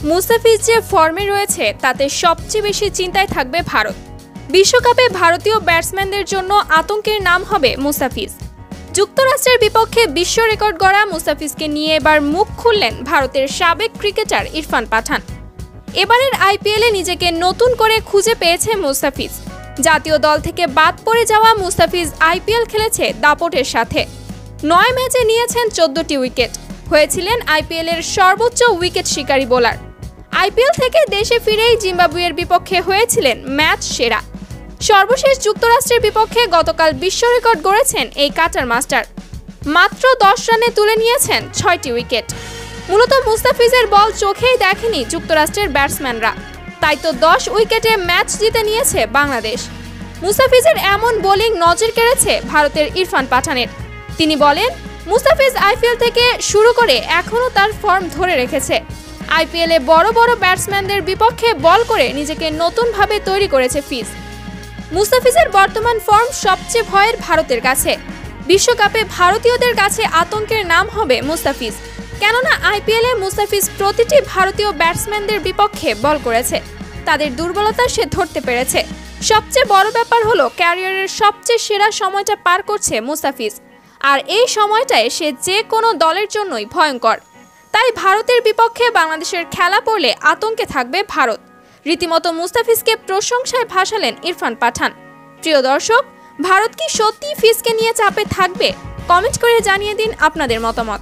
মুস্তাফিজ যে ফর্মে রয়েছে তাতে সবচেয়ে বেশি চিন্তায় থাকবে ভারত। বিশ্বকাপে ভারতীয় ব্যাটসম্যানদের জন্য আতঙ্কের নাম হবে মুস্তাফিজ। যুক্তরাষ্ট্রের বিপক্ষে বিশ্ব রেকর্ড গড়া মুস্তাফিজকে নিয়ে এবার মুখ খুললেন ভারতের সাবেক ক্রিকেটার ইরফান পাঠান। এবারের আইপিএলে নিজেকে নতুন করে খুঁজে পেয়েছে মুস্তাফিজ। জাতীয় দল থেকে বাদ পড়ে যাওয়া মুস্তাফিজ আইপিএল খেলেছে দাপটের সাথে। 9 ম্যাচে নিয়েছেন 14টি উইকেট, হয়েছিলেন আইপিএলের সর্বোচ্চ উইকেট শিকারী বোলার। আইপিএল থেকে দেশে ফিরেই জিম্বাবুয়ের বিপক্ষে হয়েছিলেন ম্যাচ সেরা। সর্বশেষ যুক্তরাষ্ট্রের বিপক্ষে গতকাল বিশ্ব রেকর্ড গড়েছেন এই কাটার মাস্টার। মাত্র 10 রানে তুলে নিয়েছেন 6টি উইকেট। মূলত মুস্তাফিজের বল চোখেই দেখেনি যুক্তরাষ্ট্রের ব্যাটসম্যানরা, তাই তো 10 উইকেটে ম্যাচ জিতে নিয়েছে বাংলাদেশ। মুস্তাফিজের এমন বোলিং নজর কেড়েছে ভারতের ইরফান পাঠানের। তিনি বলেন, মুস্তাফিজ আইপিএল থেকে শুরু করে এখনও তার ফর্ম ধরে রেখেছে। আইপিএলে বড় বড় ব্যাটসম্যানদের বিপক্ষে বল করে নিজেকে নতুনভাবে তৈরি করেছে ফিজ। মুস্তাফিজের বর্তমান ফর্ম সবচেয়ে ভয়ের ভারতের কাছে। বিশ্বকাপে ভারতীয়দের কাছে আতঙ্কের নাম হবে মুস্তাফিজ, কেননা আইপিএলে মুস্তাফিজ প্রতিটি ভারতীয় ব্যাটসম্যানদের বিপক্ষে বল করেছে। তাদের দুর্বলতা সে ধরতে পেরেছে। সবচেয়ে বড় ব্যাপার হলো ক্যারিয়ারের সবচেয়ে সেরা সময়টা পার করছে মুস্তাফিজ, আর এই সময়টায় সে যে কোনো দলের জন্যই ভয়ঙ্কর। তাই ভারতের বিপক্ষে বাংলাদেশের খেলা পড়লে আতঙ্কে থাকবে ভারত। রীতিমতো মুস্তাফিজকে প্রশংসায় ভাসালেন ইরফান পাঠান। প্রিয় দর্শক, ভারত কি সত্যি ফিজকে নিয়ে চাপে থাকবে? কমেন্ট করে জানিয়ে দিন আপনাদের মতামত।